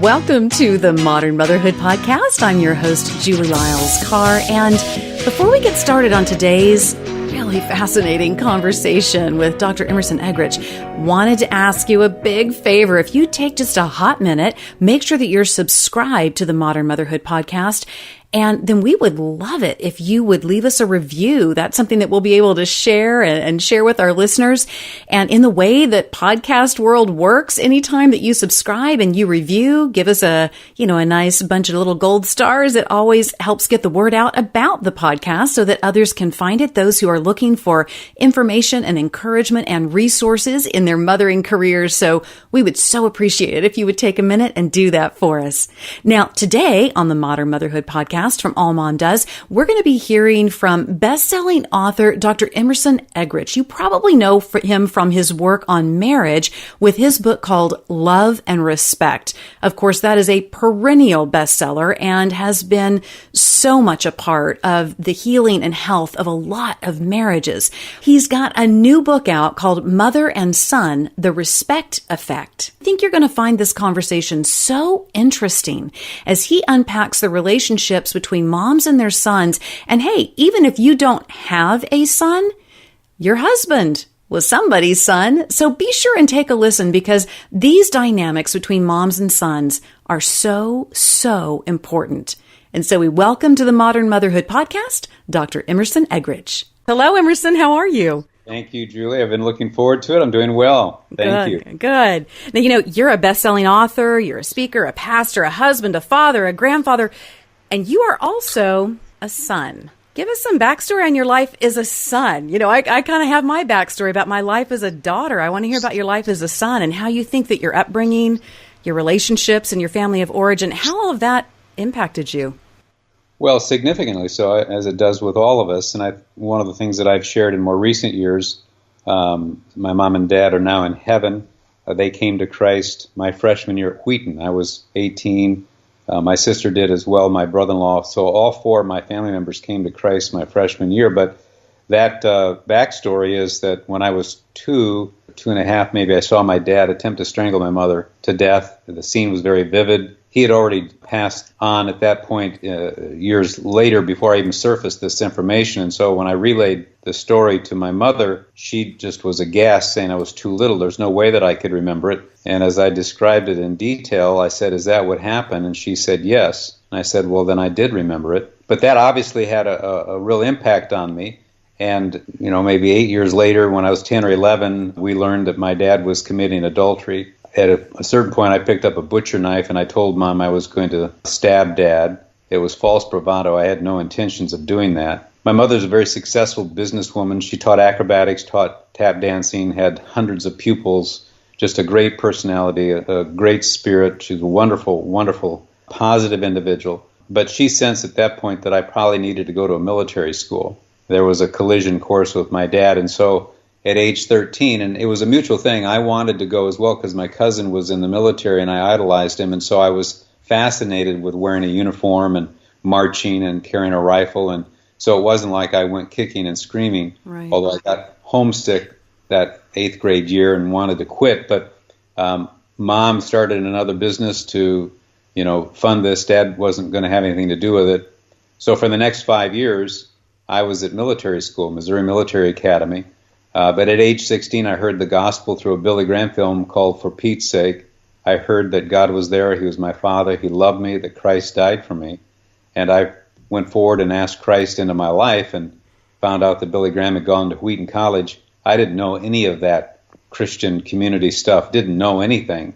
Welcome to the Modern Motherhood Podcast. I'm your host, Julie Lyles Carr. And before we get started on today's really fascinating conversation with Dr. Emerson Eggerichs, wanted to ask you a big favor. If you take just a hot minute, make sure that you're subscribed to the Modern Motherhood Podcast. And then we would love it if you would leave us a review. That's something that we'll be able to share and share with our listeners. And in the way that podcast world works, anytime that you subscribe and you review, give us a nice bunch of little gold stars. It always helps get the word out about the podcast so that others can find it. Those who are looking for information and encouragement and resources in their mothering careers. So we would so appreciate it if you would take a minute and do that for us. Now, today on the Modern Motherhood Podcast, from AllMomDoes, we're going to be hearing from best-selling author Dr. Emerson Eggerichs. You probably know him from his work on marriage with his book called Love and Respect. Of course, that is a perennial bestseller and has been so much a part of the healing and health of a lot of marriages. He's got a new book out called Mother and Son, The Respect Effect. I think you're going to find this conversation so interesting as he unpacks the relationships between moms and their sons. And hey, even if you don't have a son, your husband was somebody's son. So be sure and take a listen, because these dynamics between moms and sons are so important. And so we welcome to the Modern Motherhood Podcast, Dr. Emerson Eggerichs. Hello, Emerson. How are you? Thank you, Julie. I've been looking forward to it. I'm doing well. Thank you. Good. Now, you're a best-selling author, you're a speaker, a pastor, a husband, a father, a grandfather, and you are also a son. Give us some backstory on your life as a son. I kind of have my backstory about my life as a daughter. I want to hear about your life as a son and how you think that your upbringing, your relationships, and your family of origin, how all of that impacted you. Well, significantly so, as it does with all of us. And one of the things that I've shared in more recent years, my mom and dad are now in heaven. They came to Christ my freshman year at Wheaton. I was 18. My sister did as well, my brother-in-law. So all four of my family members came to Christ my freshman year. But that backstory is that when I was 2.5, maybe, I saw my dad attempt to strangle my mother to death. The scene was very vivid. He had already passed on at that point years later before I even surfaced this information. And so when I relayed the story to my mother, she just was aghast, saying I was too little. There's no way that I could remember it. And as I described it in detail, I said, "Is that what happened?" And she said, "Yes." And I said, "Well, then I did remember it." But that obviously had a real impact on me. And, maybe 8 years later, when I was 10 or 11, we learned that my dad was committing adultery. At a certain point, I picked up a butcher knife and I told Mom I was going to stab Dad. It was false bravado. I had no intentions of doing that. My mother's a very successful businesswoman. She taught acrobatics, taught tap dancing, had hundreds of pupils, just a great personality, a great spirit. She's a wonderful, positive individual. But she sensed at that point that I probably needed to go to a military school. There was a collision course with my dad, and so at age 13, and it was a mutual thing. I wanted to go as well because my cousin was in the military and I idolized him, and so I was fascinated with wearing a uniform and marching and carrying a rifle, and so it wasn't like I went kicking and screaming, right. Although I got homesick that 8th grade year and wanted to quit. But Mom started another business to, fund this. Dad wasn't going to have anything to do with it. So for the next 5 years, I was at military school, Missouri Military Academy. But at age 16, I heard the gospel through a Billy Graham film called For Pete's Sake. I heard that God was there, He was my Father, He loved me, that Christ died for me. And I went forward and asked Christ into my life and found out that Billy Graham had gone to Wheaton College. I didn't know any of that Christian community stuff, didn't know anything.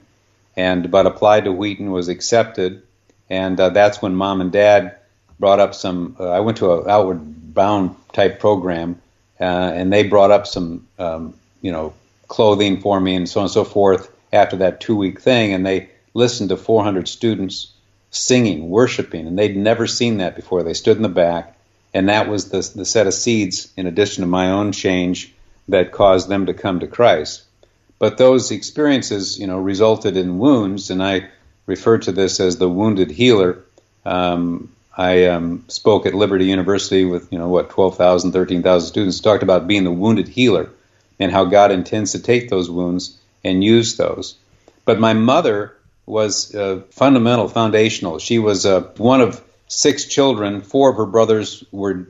But applied to Wheaton, was accepted. And that's when Mom and Dad brought up some, I went to an Outward Bound type program, and they brought up some, clothing for me and so on and so forth after that 2-week thing. And they listened to 400 students singing, worshiping, and they'd never seen that before. They stood in the back, and that was the set of seeds, in addition to my own change, that caused them to come to Christ. But those experiences, resulted in wounds, and I refer to this as the wounded healer. I spoke at Liberty University with, 12,000, 13,000 students, talked about being the wounded healer and how God intends to take those wounds and use those. But my mother was fundamental, foundational. She was one of 6 children. 4 of her brothers were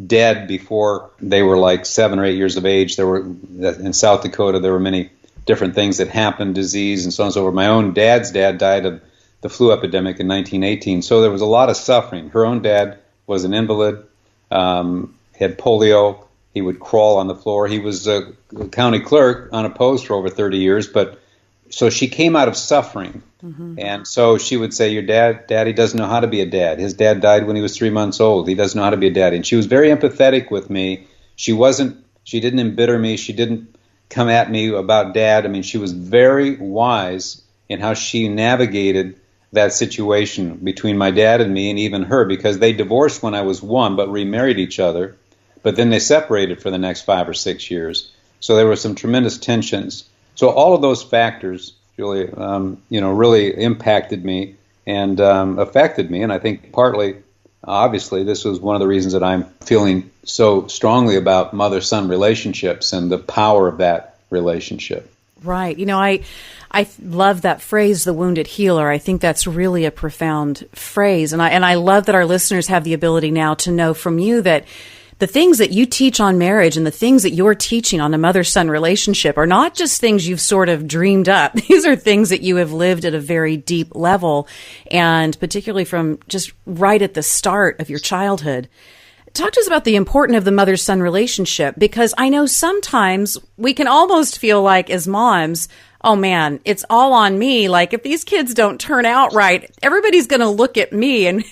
dead before they were like 7 or 8 years of age. There were in South Dakota, there were many different things that happened, disease and so on and so forth. My own dad's dad died of the flu epidemic in 1918. So there was a lot of suffering. Her own dad was an invalid, had polio. He would crawl on the floor. He was a county clerk unopposed for over 30 years. But so she came out of suffering. Mm-hmm. And so she would say, Daddy doesn't know how to be a dad. His dad died when he was 3 months old. He doesn't know how to be a dad. And she was very empathetic with me. She didn't embitter me. She didn't come at me about dad. I mean, she was very wise in how she navigated that situation between my dad and me and even her, because they divorced when I was 1 but remarried each other. But then they separated for the next 5 or 6 years. So there were some tremendous tensions. So all of those factors, Julie, really impacted me and affected me. And I think partly, obviously, this was one of the reasons that I'm feeling so strongly about mother-son relationships and the power of that relationship. Right. I love that phrase, the wounded healer. I think that's really a profound phrase. And I love that our listeners have the ability now to know from you that the things that you teach on marriage and the things that you're teaching on a mother-son relationship are not just things you've sort of dreamed up. These are things that you have lived at a very deep level, and particularly from just right at the start of your childhood. Talk to us about the importance of the mother-son relationship, because I know sometimes we can almost feel like as moms, oh man, it's all on me. Like if these kids don't turn out right, everybody's going to look at me. And,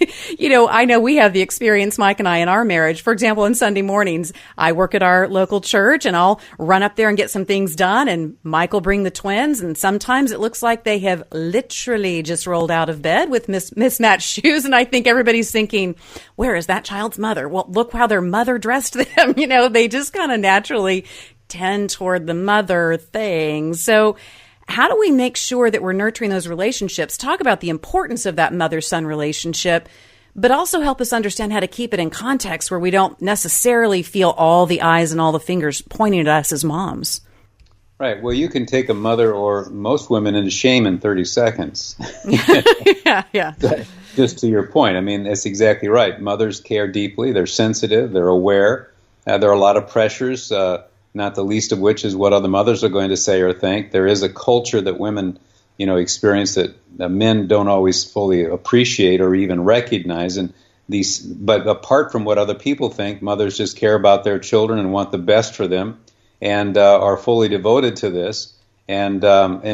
I know we have the experience, Mike and I, in our marriage. For example, on Sunday mornings, I work at our local church and I'll run up there and get some things done. And Mike will bring the twins. And sometimes it looks like they have literally just rolled out of bed with mismatched shoes. And I think everybody's thinking, where is that child's mother? Well, look how their mother dressed them. They just kind of naturally tend toward the mother thing. So how do we make sure that we're nurturing those relationships? Talk about the importance of that mother-son relationship, but also help us understand how to keep it in context where we don't necessarily feel all the eyes and all the fingers pointing at us as moms. Right. Well, you can take a mother or most women into shame in 30 seconds. Yeah. Just to your point, I mean, that's exactly right. Mothers care deeply. They're sensitive. They're aware. There are a lot of pressures, not the least of which is what other mothers are going to say or think. There is a culture that women, experience that men don't always fully appreciate or even recognize. But apart from what other people think, mothers just care about their children and want the best for them, and are fully devoted to this. And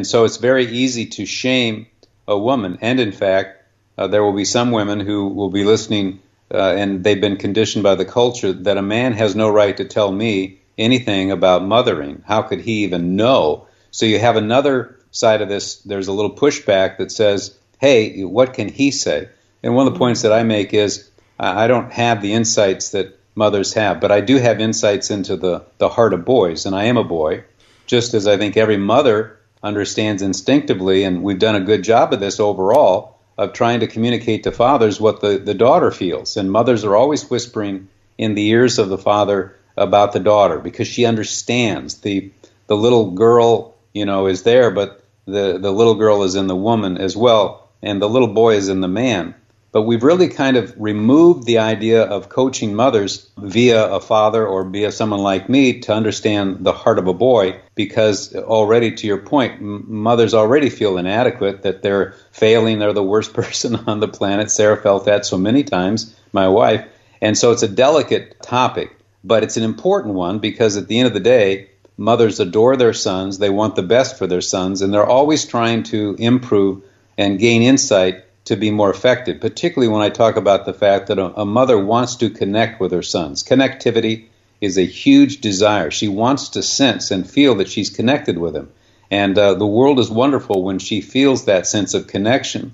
so it's very easy to shame a woman. And in fact, there will be some women who will be listening, and they've been conditioned by the culture that a man has no right to tell me anything about mothering. How could he even know? So you have another side of this. There's a little pushback that says, hey, what can he say? And one of the points that I make is I don't have the insights that mothers have, but I do have insights into the heart of boys, and I am a boy, just as I think every mother understands instinctively, and we've done a good job of this overall, of trying to communicate to fathers what the daughter feels. And mothers are always whispering in the ears of the father about the daughter, because she understands. The little girl, is there, but the little girl is in the woman as well, and the little boy is in the man. But we've really kind of removed the idea of coaching mothers via a father or via someone like me to understand the heart of a boy, because already, to your point, mothers already feel inadequate, that they're failing, they're the worst person on the planet. Sarah felt that so many times, my wife. And so it's a delicate topic. But it's an important one, because at the end of the day, mothers adore their sons, they want the best for their sons, and they're always trying to improve and gain insight to be more effective, particularly when I talk about the fact that a mother wants to connect with her sons. Connectivity is a huge desire. She wants to sense and feel that she's connected with him. And the world is wonderful when she feels that sense of connection.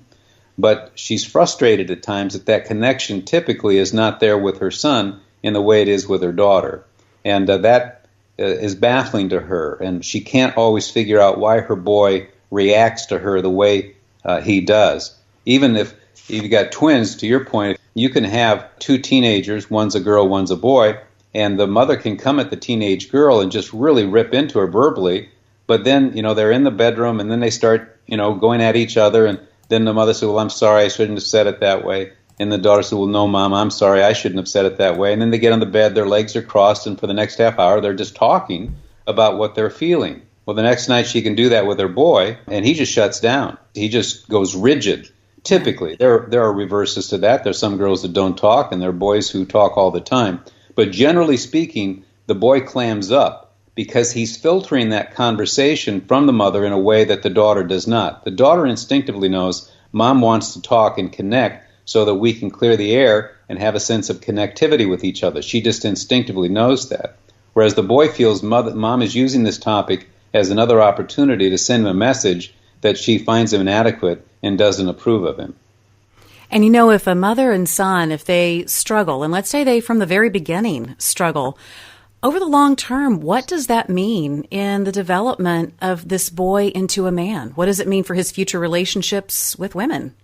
But she's frustrated at times that connection typically is not there with her son in the way it is with her daughter. And that is baffling to her. And she can't always figure out why her boy reacts to her the way he does. Even if you've got twins, to your point, you can have 2 teenagers, one's a girl, one's a boy, and the mother can come at the teenage girl and just really rip into her verbally. But then, they're in the bedroom, and then they start going at each other. And then the mother said, well, I'm sorry, I shouldn't have said it that way. And the daughter said, well, no, Mom, I'm sorry, I shouldn't have said it that way. And then they get on the bed, their legs are crossed, and for the next half hour, they're just talking about what they're feeling. Well, the next night she can do that with her boy, and he just shuts down. He just goes rigid. Typically, there are reverses to that. There's some girls that don't talk, and there are boys who talk all the time. But generally speaking, the boy clams up because he's filtering that conversation from the mother in a way that the daughter does not. The daughter instinctively knows Mom wants to talk and connect so that we can clear the air and have a sense of connectivity with each other. She just instinctively knows that. Whereas the boy feels Mom is using this topic as another opportunity to send him a message that she finds him inadequate and doesn't approve of him. And if a mother and son, if they struggle, and let's say they from the very beginning struggle, over the long term, what does that mean in the development of this boy into a man? What does it mean for his future relationships with women?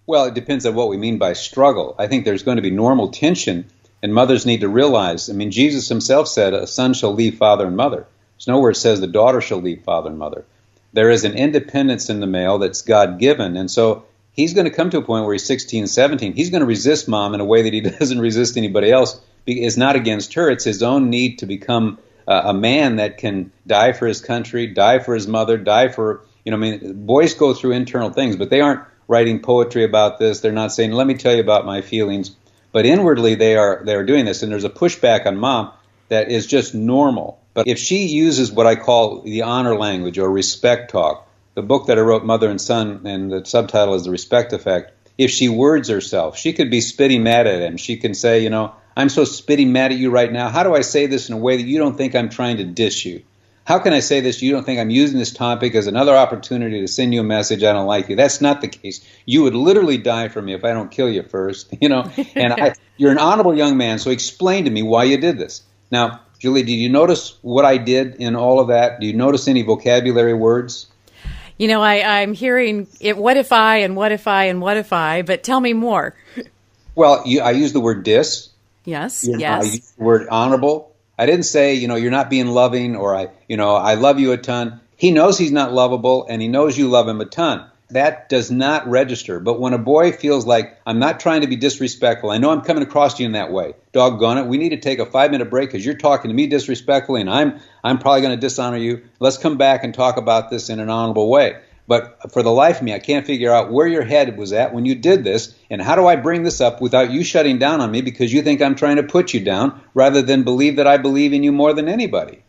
Well, it depends on what we mean by struggle. I think there's going to be normal tension, and mothers need to realize, Jesus himself said, a son shall leave father and mother. There's nowhere it says the daughter shall leave father and mother. There is an independence in the male that's God-given, and so he's going to come to a point where he's 16, 17. He's going to resist Mom in a way that he doesn't resist anybody else. It's not against her. It's his own need to become a man that can die for his country, die for his mother, die for, boys go through internal things, but they aren't writing poetry about this. They're not saying, let me tell you about my feelings. But inwardly, they are doing this, and there's a pushback on Mom that is just normal. But if she uses what I call the honor language or respect talk, the book that I wrote, Mother and Son, and the subtitle is The Respect Effect, if she words herself, she could be spitting mad at him. She can say, I'm so spitting mad at you right now. How do I say this in a way that you don't think I'm trying to diss you? How can I say this? You don't think I'm using this topic as another opportunity to send you a message I don't like you? That's not the case. You would literally die for me if I don't kill you first, And you're an honorable young man, so explain to me why you did this. Now, Julie, did you notice what I did in all of that? Do you notice any vocabulary words? I'm hearing it, what if I, and what if I, and what if I, but tell me more. Well, I used the word diss. Yes, I used the word honorable. I didn't say, you're not being loving, or I love you a ton. He knows he's not lovable, and he knows you love him a ton. That does not register. But when a boy feels like, I'm not trying to be disrespectful, I know I'm coming across to you in that way, doggone it, we need to take a 5-minute break because you're talking to me disrespectfully, and I'm probably going to dishonor you. Let's come back and talk about this in an honorable way. But for the life of me, I can't figure out where your head was at when you did this, and how do I bring this up without you shutting down on me because you think I'm trying to put you down rather than believe that I believe in you more than anybody.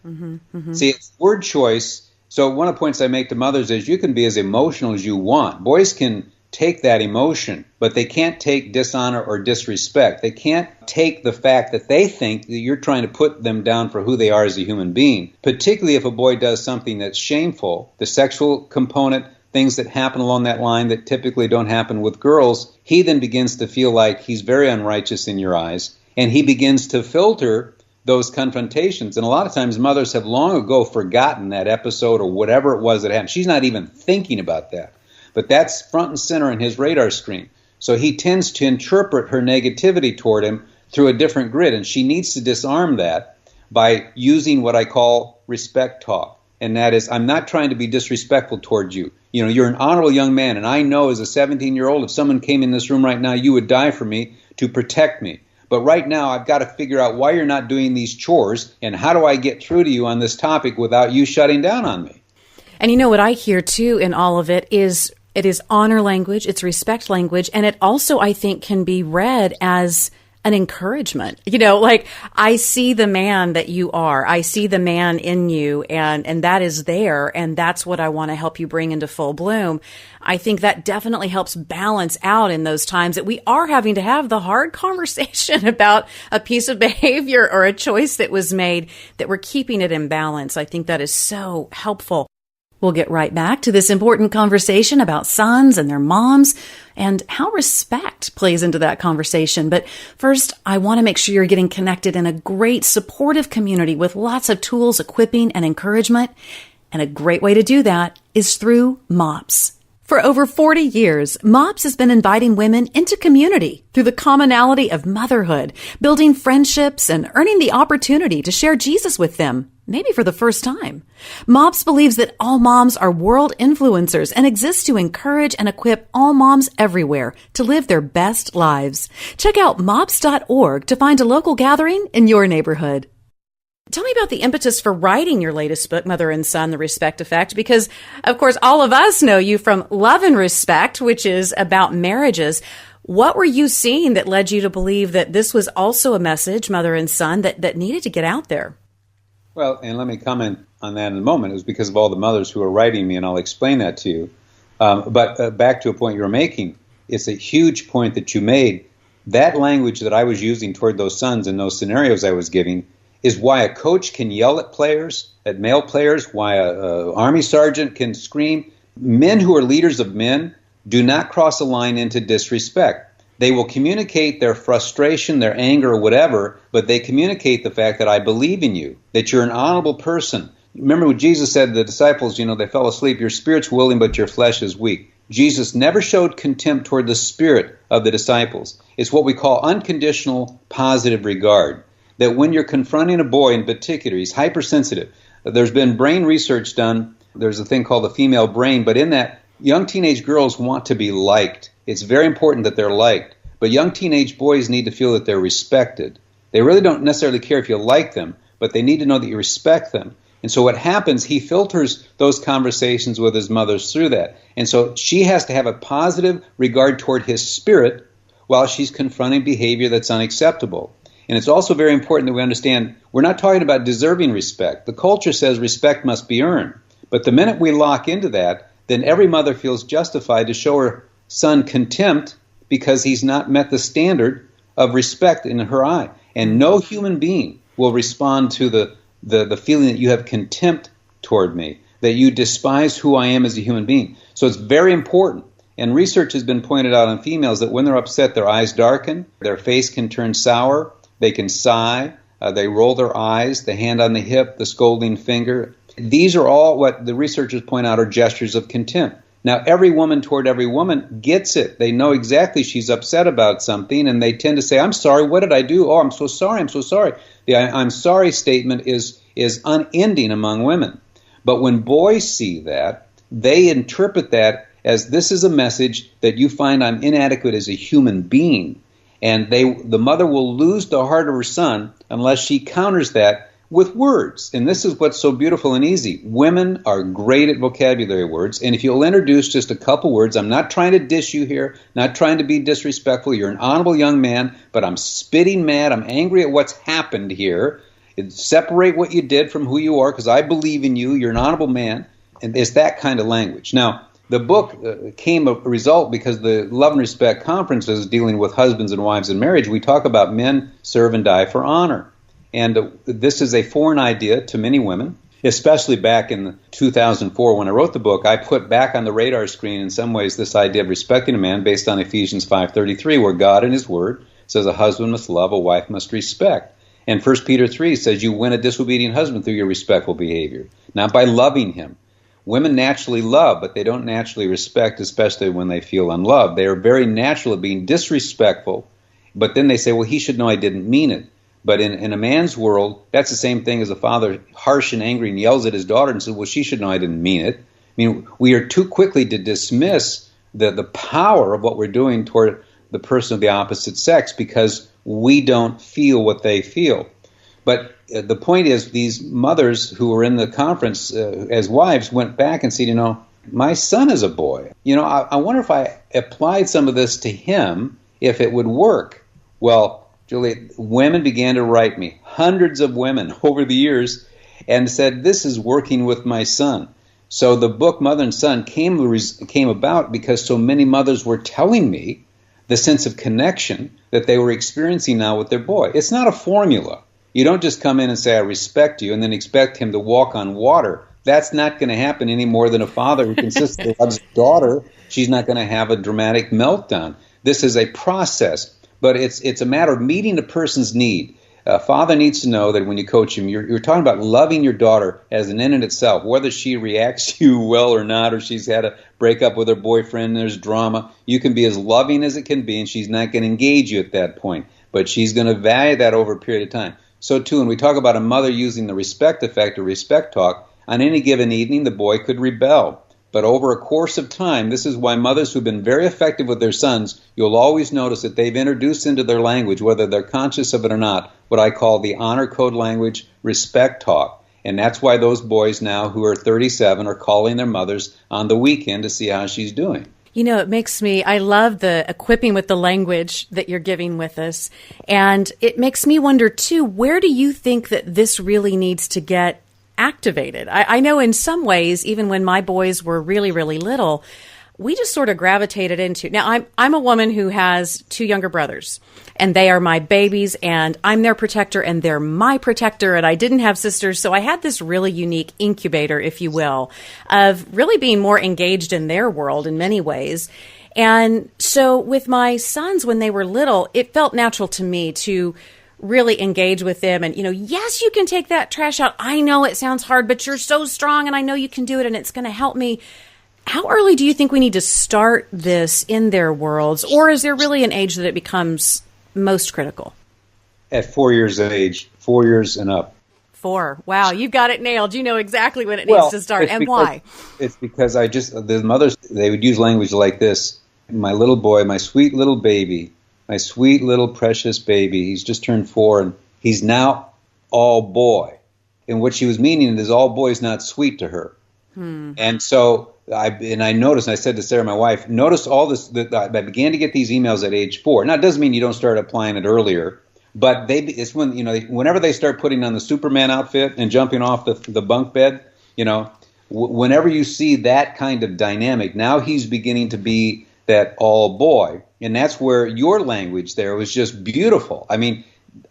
See, it's word choice. So one of the points I make to mothers is you can be as emotional as you want. Boys can take that emotion, but they can't take dishonor or disrespect. They can't take the fact that they think that you're trying to put them down for who they are as a human being, particularly if a boy does something that's shameful, the sexual component, things that happen along that line that typically don't happen with girls. He then begins to feel like he's very unrighteous in your eyes, and he begins to filter those confrontations. And a lot of times mothers have long ago forgotten that episode or whatever it was that happened. She's not even thinking about that. But that's front and center in his radar screen. So he tends to interpret her negativity toward him through a different grid. And she needs to disarm that by using what I call respect talk. And that is, I'm not trying to be disrespectful towards you. You're an honorable young man. And I know as a 17-year-old, if someone came in this room right now, you would die for me to protect me. But right now, I've got to figure out why you're not doing these chores, and how do I get through to you on this topic without you shutting down on me? And what I hear, too, in all of it is honor language, it's respect language, and it also, I think, can be read as an encouragement. I see the man that you are. I see the man in you, and that is there, and that's what I want to help you bring into full bloom. I think that definitely helps balance out in those times that we are having to have the hard conversation about a piece of behavior or a choice that was made, that we're keeping it in balance. I think that is so helpful. We'll get right back to this important conversation about sons and their moms and how respect plays into that conversation. But first, I want to make sure you're getting connected in a great supportive community with lots of tools, equipping, and encouragement. And a great way to do that is through MOPS. For over 40 years, MOPS has been inviting women into community through the commonality of motherhood, building friendships, and earning the opportunity to share Jesus with them. maybe for the first time. MOPS believes that all moms are world influencers and exists to encourage and equip all moms everywhere to live their best lives. Check out mops.org to find a local gathering in your neighborhood. Tell me about the impetus for writing your latest book, Mother and Son, The Respect Effect, because, of course, all of us know you from Love and Respect, which is about marriages. What were you seeing that led you to believe that this was also a message, Mother and Son, that needed to get out there? Well, and let me comment on that in a moment. It was because of all the mothers who are writing me, and I'll explain that to you. But back to a point you were making, it's a huge point that you made. That language that I was using toward those sons in those scenarios I was giving is why a coach can yell at players, at male players, why a army sergeant can scream. Men who are leaders of men do not cross a line into disrespect. They will communicate their frustration, their anger, or whatever, but they communicate the fact that I believe in you, that you're an honorable person. Remember what Jesus said to the disciples, they fell asleep, your spirit's willing, but your flesh is weak. Jesus never showed contempt toward the spirit of the disciples. It's what we call unconditional positive regard. That when you're confronting a boy in particular, he's hypersensitive. There's been brain research done. There's a thing called the female brain, but in that, young teenage girls want to be liked. It's very important that they're liked. But young teenage boys need to feel that they're respected. They really don't necessarily care if you like them, but they need to know that you respect them. And so what happens, he filters those conversations with his mothers through that. And so she has to have a positive regard toward his spirit while she's confronting behavior that's unacceptable. And it's also very important that we understand we're not talking about deserving respect. The culture says respect must be earned. But the minute we lock into that, then every mother feels justified to show her son contempt because he's not met the standard of respect in her eye. And no human being will respond to the feeling that you have contempt toward me, that you despise who I am as a human being. So it's very important. And research has been pointed out on females that when they're upset, their eyes darken, their face can turn sour, they can sigh, they roll their eyes, the hand on the hip, the scolding finger. These are all what the researchers point out are gestures of contempt. Now, every woman toward every woman gets it. They know exactly she's upset about something, and they tend to say, I'm sorry, what did I do? Oh, I'm so sorry, I'm so sorry. The I'm sorry statement is unending among women. But when boys see that, they interpret that as this is a message that you find I'm inadequate as a human being. And the mother will lose the heart of her son unless she counters that with words. And this is what's so beautiful and easy. Women are great at vocabulary words. And if you'll introduce just a couple words, I'm not trying to dish you here, not trying to be disrespectful. You're an honorable young man, but I'm spitting mad. I'm angry at what's happened here. Separate what you did from who you are because I believe in you. You're an honorable man. And it's that kind of language. Now, the book came a result because the Love and Respect conferences dealing with husbands and wives in marriage, we talk about men serve and die for honor. And this is a foreign idea to many women, especially back in 2004 when I wrote the book. I put back on the radar screen in some ways this idea of respecting a man based on Ephesians 5:33, where God in his word says a husband must love, a wife must respect. And 1 Peter 3 says you win a disobedient husband through your respectful behavior, not by loving him. Women naturally love, but they don't naturally respect, especially when they feel unloved. They are very natural at being disrespectful, but then they say, well, he should know I didn't mean it. But in a man's world, that's the same thing as a father harsh and angry and yells at his daughter and says, well, she should know I didn't mean it. I mean, we are too quickly to dismiss the power of what we're doing toward the person of the opposite sex because we don't feel what they feel. But the point is, these mothers who were in the conference as wives went back and said, my son is a boy. I wonder if I applied some of this to him, if it would work. Well, Julie, women began to write me, hundreds of women over the years, and said, this is working with my son. So the book Mother and Son came about because so many mothers were telling me the sense of connection that they were experiencing now with their boy. It's not a formula. You don't just come in and say, I respect you, and then expect him to walk on water. That's not going to happen any more than a father who consistently loves his daughter. She's not going to have a dramatic meltdown. This is a process, but it's a matter of meeting the person's need. A father needs to know that when you coach him, you're talking about loving your daughter as an end in itself, whether she reacts to you well or not, or she's had a breakup with her boyfriend and there's drama. You can be as loving as it can be, and she's not going to engage you at that point, but she's going to value that over a period of time. So too, when we talk about a mother using the respect effect or respect talk, on any given evening, the boy could rebel. But over a course of time, this is why mothers who've been very effective with their sons, you'll always notice that they've introduced into their language, whether they're conscious of it or not, what I call the honor code language, respect talk. And that's why those boys now who are 37 are calling their mothers on the weekend to see how she's doing. You know, I love the equipping with the language that you're giving with us. And it makes me wonder, too, where do you think that this really needs to get activated? I know in some ways, even when my boys were really, really little, we just sort of gravitated into. Now, I'm a woman who has two younger brothers, and they are my babies, and I'm their protector, and they're my protector, and I didn't have sisters, so I had this really unique incubator, if you will, of really being more engaged in their world in many ways. And so with my sons, when they were little, it felt natural to me to really engage with them and, yes, you can take that trash out. I know it sounds hard, but you're so strong, and I know you can do it, and it's going to help me. How early do you think we need to start this in their worlds, or is there really an age that it becomes most critical? At 4 years of age, 4 years and up. 4. Wow, you've got it nailed. You know exactly when it needs to start and why. It's because the mothers, they would use language like this. My little boy, my sweet little baby, my sweet little precious baby, he's just turned 4 and he's now all boy. And what she was meaning is all boy is not sweet to her. And so I noticed, and I said to Sarah, my wife, notice all this, I began to get these emails at age 4. Now, it doesn't mean you don't start applying it earlier, but it's when, whenever they start putting on the Superman outfit and jumping off the bunk bed, whenever you see that kind of dynamic, now he's beginning to be that all boy. And that's where your language there was just beautiful. I mean,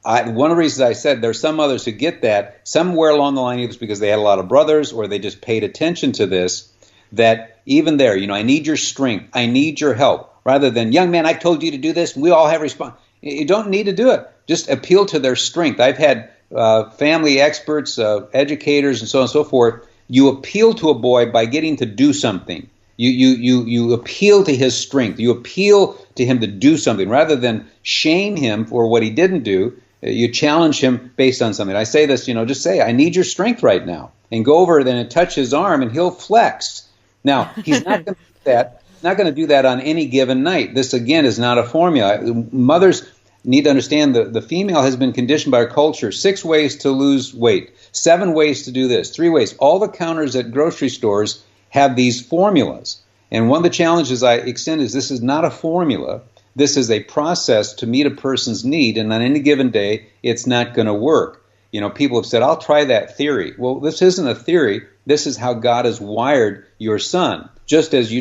one of the reasons I said there's some others who get that somewhere along the line, either because they had a lot of brothers or they just paid attention to this, that even there, I need your strength, I need your help, rather than, young man, I told you to do this, and we all have response. You don't need to do it. Just appeal to their strength. I've had family experts, educators, and so on and so forth. You appeal to a boy by getting to do something. You appeal to his strength. You appeal to him to do something rather than shame him for what he didn't do. You challenge him based on something. I say this, just say, I need your strength right now, and go over then and touch his arm, and he'll flex. Now, he's not going to do that. Not going to do that on any given night. This again is not a formula. Mothers need to understand the female has been conditioned by our culture. 6 ways to lose weight, 7 ways to do this, 3 ways. All the counters at grocery stores have these formulas. And one of the challenges I extend is this is not a formula. This is a process to meet a person's need, and on any given day, it's not going to work. People have said, I'll try that theory. Well, this isn't a theory. This is how God has wired your son. Just as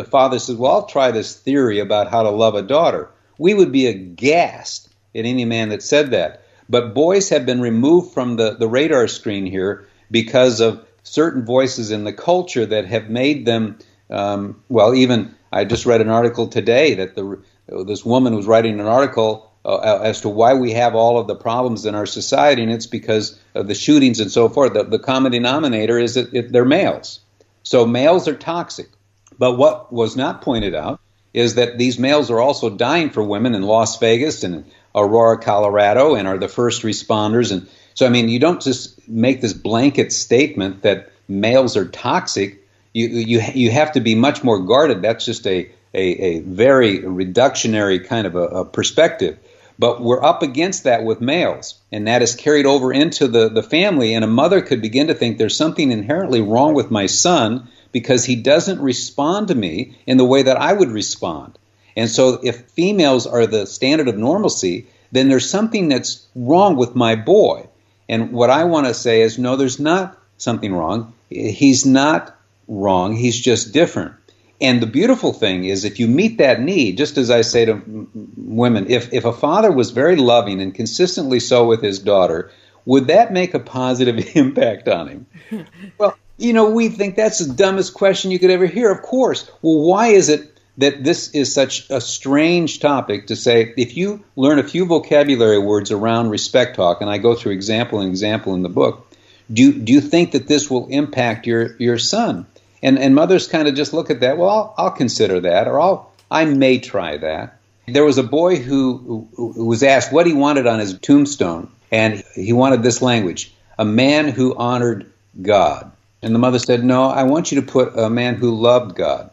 father says, well, I'll try this theory about how to love a daughter. We would be aghast at any man that said that. But boys have been removed from the radar screen here because of certain voices in the culture that have made them, even I just read an article today that this woman was writing an article as to why we have all of the problems in our society, and it's because of the shootings and so forth. The common denominator is that they're males. So males are toxic. But what was not pointed out is that these males are also dying for women in Las Vegas and Aurora, Colorado, and are the first responders. And so, you don't just make this blanket statement that males are toxic. You have to be much more guarded. That's just a very reductionary kind of a perspective. But we're up against that with males, and that is carried over into the family, and a mother could begin to think there's something inherently wrong with my son because he doesn't respond to me in the way that I would respond. And so if females are the standard of normalcy, then there's something that's wrong with my boy. And what I want to say is, no, there's not something wrong. He's not wrong. He's just different. And the beautiful thing is if you meet that need, just as I say to women, if a father was very loving and consistently so with his daughter, would that make a positive impact on him? Well, we think that's the dumbest question you could ever hear. Of course. Well, why is it that this is such a strange topic to say, if you learn a few vocabulary words around respect talk, and I go through example in the book, do you think that this will impact your son? And mothers kind of just look at that, well, I'll consider that, or I may try that. There was a boy who was asked what he wanted on his tombstone, And he wanted this language, a man who honored God. And the mother said, no, I want you to put a man who loved God.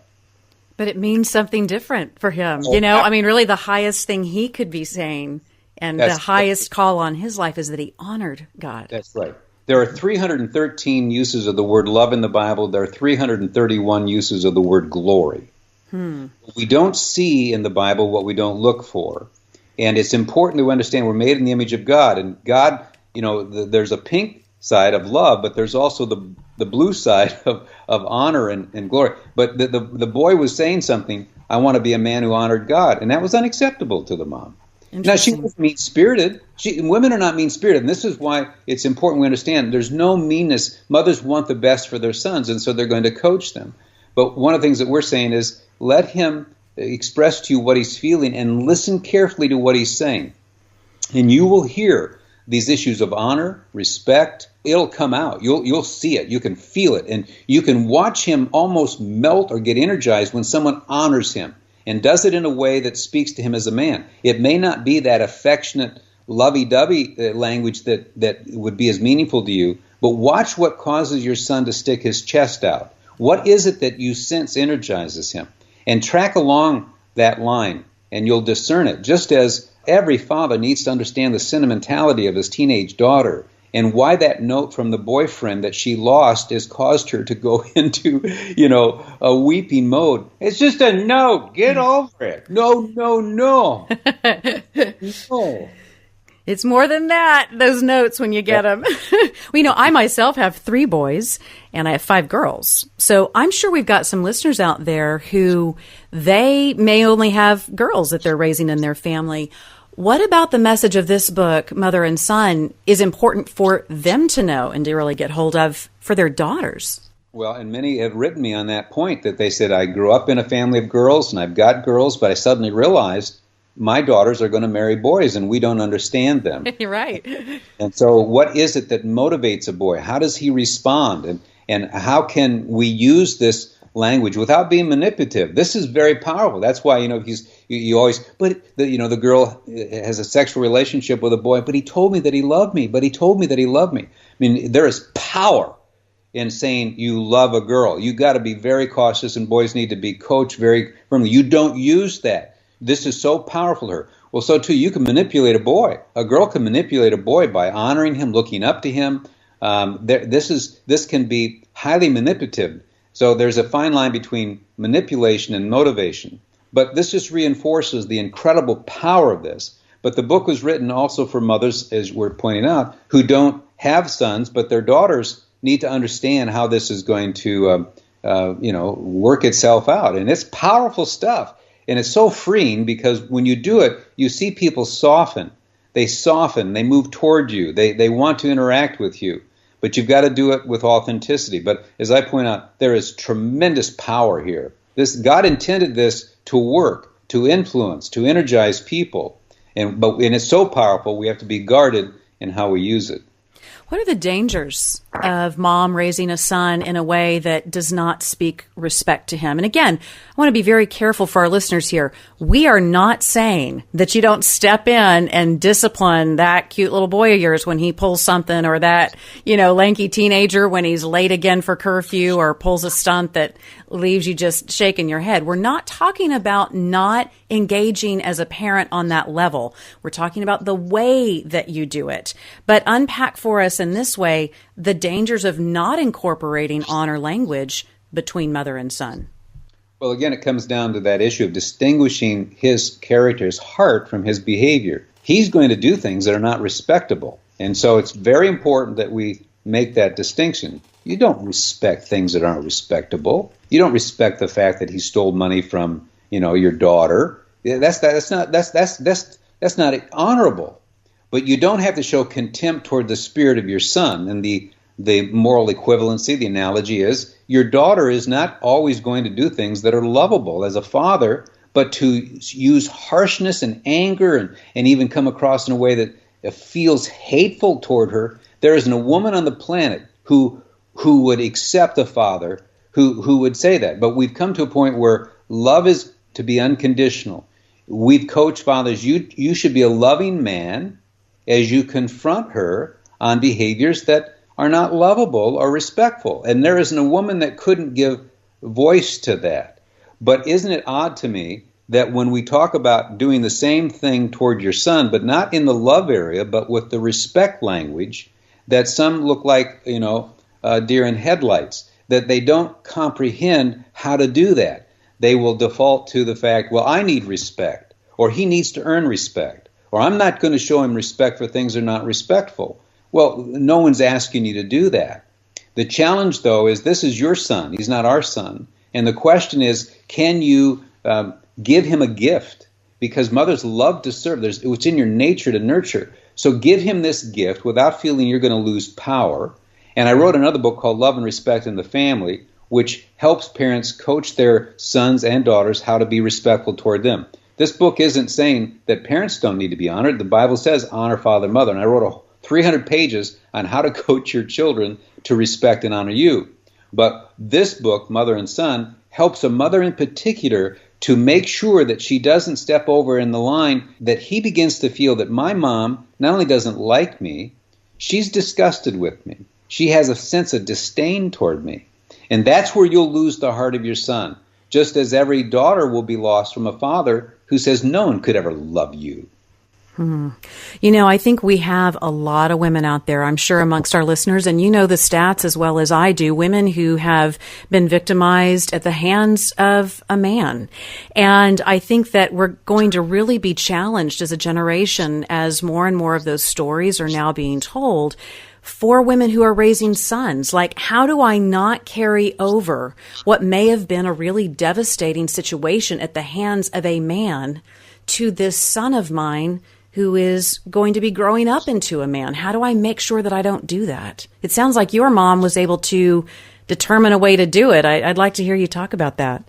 But it means something different for him. Really the highest thing he could be saying and the highest call on his life is that he honored God. That's right. There are 313 uses of the word love in the Bible. There are 331 uses of the word glory. We don't see in the Bible what we don't look for. And it's important to understand we're made in the image of God. And God, there's a pink side of love, but there's also the blue side of honor and glory. But the boy was saying something, I want to be a man who honored God. And that was unacceptable to the mom. Now, she wasn't mean-spirited. Women are not mean-spirited, and this is why it's important we understand there's no meanness. Mothers want the best for their sons, and so they're going to coach them. But one of the things that we're saying is let him express to you what he's feeling and listen carefully to what he's saying. And you will hear these issues of honor, respect. It'll come out. You'll see it. You can feel it. And you can watch him almost melt or get energized when someone honors him and does it in a way that speaks to him as a man. It may not be that affectionate, lovey-dovey language that would be as meaningful to you, but watch what causes your son to stick his chest out. What is it that you sense energizes him? And track along that line, and you'll discern it, just as every father needs to understand the sentimentality of his teenage daughter and why that note from the boyfriend that she lost has caused her to go into, a weeping mode. It's just a note. Get over it. No. No. It's more than that, those notes when you get them. I myself have 3 boys and I have 5 girls. So I'm sure we've got some listeners out there who they may only have girls that they're raising in their family. What about the message of this book, Mother and Son, is important for them to know and to really get hold of for their daughters? Well, and many have written me on that point that they said, I grew up in a family of girls and I've got girls, but I suddenly realized my daughters are going to marry boys and we don't understand them. You're right. And so what is it that motivates a boy? How does he respond? And how can we use this language without being manipulative? This is very powerful. That's why, you always, the girl has a sexual relationship with a boy, but he told me that he loved me, I mean, there is power in saying you love a girl. You got to be very cautious, and boys need to be coached very firmly. You don't use that. This is so powerful to her. Well, so too, you can manipulate a boy. A girl can manipulate a boy by honoring him, looking up to him. This can be highly manipulative. So there's a fine line between manipulation and motivation. But this just reinforces the incredible power of this. But the book was written also for mothers, as we're pointing out, who don't have sons, but their daughters need to understand how this is going to work itself out. And it's powerful stuff. And it's so freeing because when you do it, you see people soften. They move toward you. They want to interact with you. But you've got to do it with authenticity. But as I point out, there is tremendous power here. God intended this to work, to influence, to energize people. And it's so powerful, we have to be guarded in how we use it. What are the dangers of mom raising a son in a way that does not speak respect to him? And again, I want to be very careful for our listeners here. We are not saying that you don't step in and discipline that cute little boy of yours when he pulls something, or that, lanky teenager when he's late again for curfew or pulls a stunt that leaves you just shaking your head. We're not talking about not engaging as a parent on that level. We're talking about the way that you do it. But unpack for us in this way the dangers of not incorporating honor language between mother and son. Well, again, it comes down to that issue of distinguishing his character's heart from his behavior. He's going to do things that are not respectable. And so it's very important that we make that distinction. You don't respect things that aren't respectable. You don't respect the fact that he stole money from, your daughter. That's not honorable. But you don't have to show contempt toward the spirit of your son. And the moral equivalency, the analogy is, your daughter is not always going to do things that are lovable as a father, but to use harshness and anger and even come across in a way that feels hateful toward her. There isn't a woman on the planet who would accept a father who would say that. But we've come to a point where love is to be unconditional. We've coached fathers, you should be a loving man, as you confront her on behaviors that are not lovable or respectful. And there isn't a woman that couldn't give voice to that. But isn't it odd to me that when we talk about doing the same thing toward your son, but not in the love area, but with the respect language, that some look like, deer in headlights, that they don't comprehend how to do that. They will default to the fact, well, I need respect, or he needs to earn respect, or I'm not going to show him respect for things that are not respectful. Well, no one's asking you to do that. The challenge, though, is this is your son. He's not our son. And the question is, can you give him a gift? Because mothers love to serve. It's in your nature to nurture. So give him this gift without feeling you're going to lose power. And I wrote another book called Love and Respect in the Family, which helps parents coach their sons and daughters how to be respectful toward them. This book isn't saying that parents don't need to be honored. The Bible says honor father and mother. And I wrote 300 pages on how to coach your children to respect and honor you. But this book, Mother and Son, helps a mother in particular to make sure that she doesn't step over in the line, that he begins to feel that my mom not only doesn't like me, she's disgusted with me. She has a sense of disdain toward me. And that's where you'll lose the heart of your son, just as every daughter will be lost from a father who says no one could ever love you. I think we have a lot of women out there, I'm sure amongst our listeners, and you know the stats as well as I do, women who have been victimized at the hands of a man. And I think that we're going to really be challenged as a generation as more and more of those stories are now being told for women who are raising sons. Like, how do I not carry over what may have been a really devastating situation at the hands of a man to this son of mine who is going to be growing up into a man? How do I make sure that I don't do that? It sounds like your mom was able to determine a way to do it. I'd like to hear you talk about that.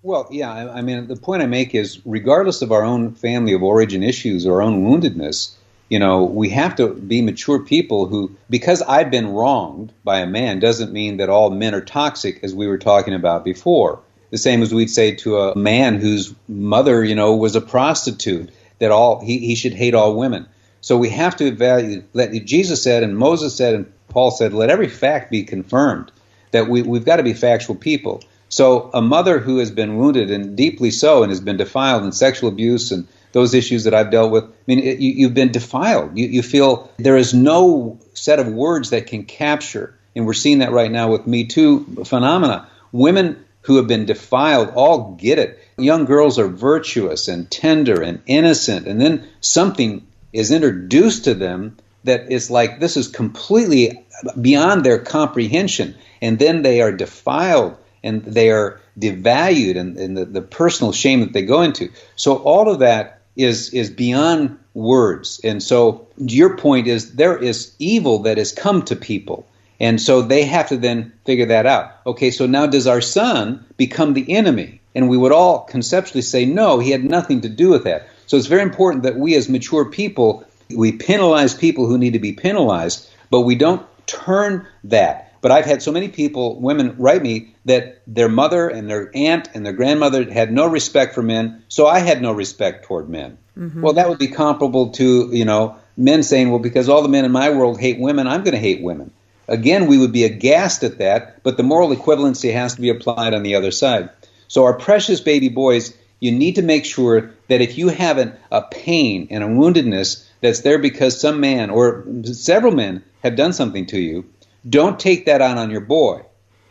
Well, yeah, I mean, the point I make is regardless of our own family of origin issues or our own woundedness, we have to be mature people who, because I've been wronged by a man doesn't mean that all men are toxic, as we were talking about before. The same as we'd say to a man whose mother, was a prostitute, that he should hate all women. So we have to evaluate, Jesus said and Moses said and Paul said, let every fact be confirmed, that we've got to be factual people. So a mother who has been wounded, and deeply so, and has been defiled in sexual abuse and those issues that I've dealt with, you've been defiled. You feel there is no set of words that can capture, and we're seeing that right now with Me Too phenomena. Women who have been defiled all get it. Young girls are virtuous and tender and innocent, and then something is introduced to them that is like, this is completely beyond their comprehension, and then they are defiled and they are devalued, and the personal shame that they go into. So all of that is beyond words. And so your point is there is evil that has come to people. And so they have to then figure that out. Okay, so now does our son become the enemy? And we would all conceptually say, no, he had nothing to do with that. So it's very important that we as mature people, we penalize people who need to be penalized, but we don't turn that. But I've had so many people, women, write me that their mother and their aunt and their grandmother had no respect for men, so I had no respect toward men. Mm-hmm. Well, that would be comparable to, men saying, well, because all the men in my world hate women, I'm going to hate women. Again, we would be aghast at that, but the moral equivalency has to be applied on the other side. So our precious baby boys, you need to make sure that if you have a pain and a woundedness that's there because some man or several men have done something to you, don't take that on your boy.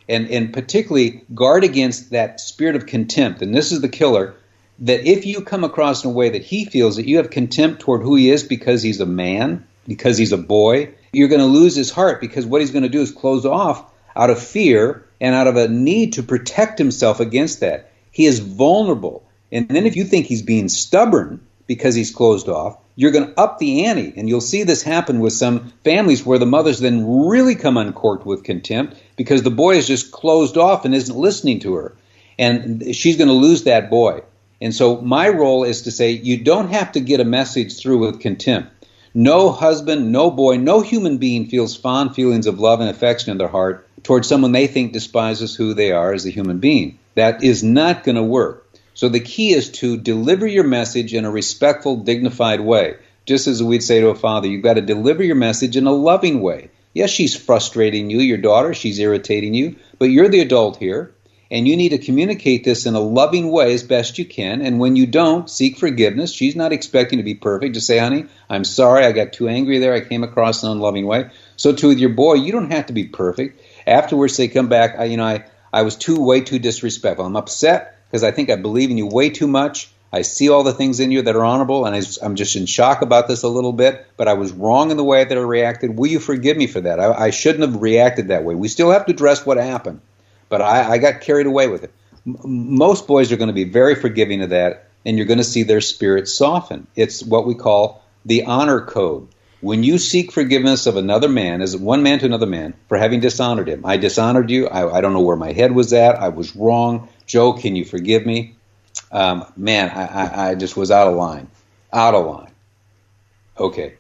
And particularly guard against that spirit of contempt. And this is the killer, that if you come across in a way that he feels that you have contempt toward who he is because he's a man, because he's a boy, you're going to lose his heart, because what he's going to do is close off out of fear and out of a need to protect himself against that. He is vulnerable. And then if you think he's being stubborn because he's closed off, you're going to up the ante. And you'll see this happen with some families where the mothers then really come uncorked with contempt because the boy is just closed off and isn't listening to her. And she's going to lose that boy. And so my role is to say, you don't have to get a message through with contempt. No husband, no boy, no human being feels fond feelings of love and affection in their heart towards someone they think despises who they are as a human being. That is not going to work. So the key is to deliver your message in a respectful, dignified way. Just as we'd say to a father, you've got to deliver your message in a loving way. Yes, she's frustrating you, your daughter, she's irritating you, but you're the adult here, and you need to communicate this in a loving way as best you can. And when you don't, seek forgiveness. She's not expecting to be perfect. Just say, honey, I'm sorry, I got too angry there, I came across in an unloving way. So too with your boy, you don't have to be perfect. Afterwards, say, come back, I was way too disrespectful. I'm upset because I think I believe in you way too much. I see all the things in you that are honorable, and I'm just in shock about this a little bit, but I was wrong in the way that I reacted. Will you forgive me for that? I shouldn't have reacted that way. We still have to address what happened, but I got carried away with it. Most boys are going to be very forgiving of that, and you're going to see their spirit soften. It's what we call the honor code. When you seek forgiveness of another man, as one man to another man, for having dishonored him, I dishonored you, I don't know where my head was at, I was wrong, Joe, can you forgive me? I just was out of line. Okay,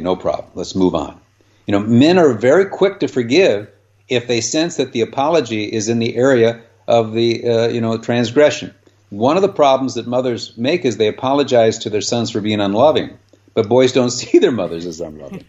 no problem. Let's move on. Men are very quick to forgive if they sense that the apology is in the area of the, transgression. One of the problems that mothers make is they apologize to their sons for being unloving, but boys don't see their mothers as unloving.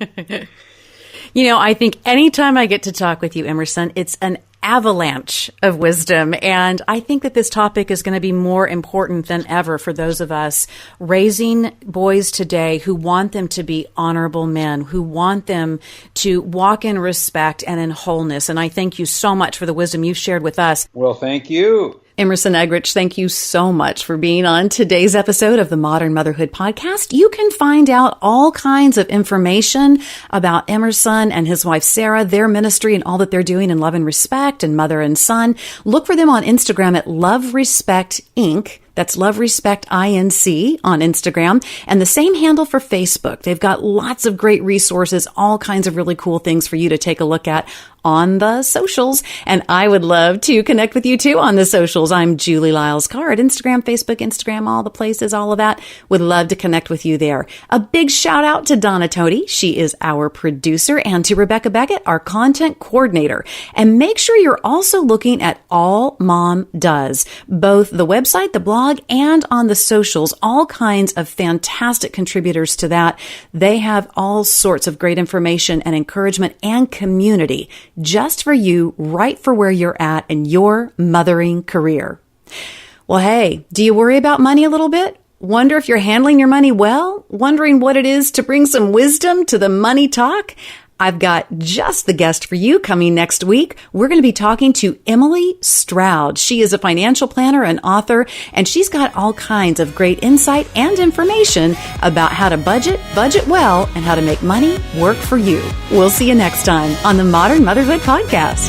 I think anytime I get to talk with you, Emerson, it's an avalanche of wisdom. And I think that this topic is going to be more important than ever for those of us raising boys today who want them to be honorable men, who want them to walk in respect and in wholeness. And I thank you so much for the wisdom you've shared with us. Well, thank you. Emerson Eggerichs, thank you so much for being on today's episode of the Modern Motherhood Podcast. You can find out all kinds of information about Emerson and his wife Sarah, their ministry, and all that they're doing in love and respect and mother and son. Look for them on Instagram at Love Respect Inc. That's Love Respect INC on Instagram, and the same handle for Facebook. They've got lots of great resources, all kinds of really cool things for you to take a look at on the socials. And I would love to connect with you too on the socials. I'm Julie Lyles Carr at Instagram, Facebook, Instagram, all the places, all of that. Would love to connect with you there. A big shout out to Donna Toti. She is our producer, and to Rebecca Beckett, our content coordinator. And make sure you're also looking at AllMomDoes, both the website, the blog, and on the socials, all kinds of fantastic contributors to that. They have all sorts of great information and encouragement and community just for you, right for where you're at in your mothering career. Well, hey, do you worry about money a little bit? Wonder if you're handling your money well? Wondering what it is to bring some wisdom to the money talk? I've got just the guest for you coming next week. We're going to be talking to Emily Stroud. She is a financial planner and author, and she's got all kinds of great insight and information about how to budget well, and how to make money work for you. We'll see you next time on the Modern Motherhood Podcast.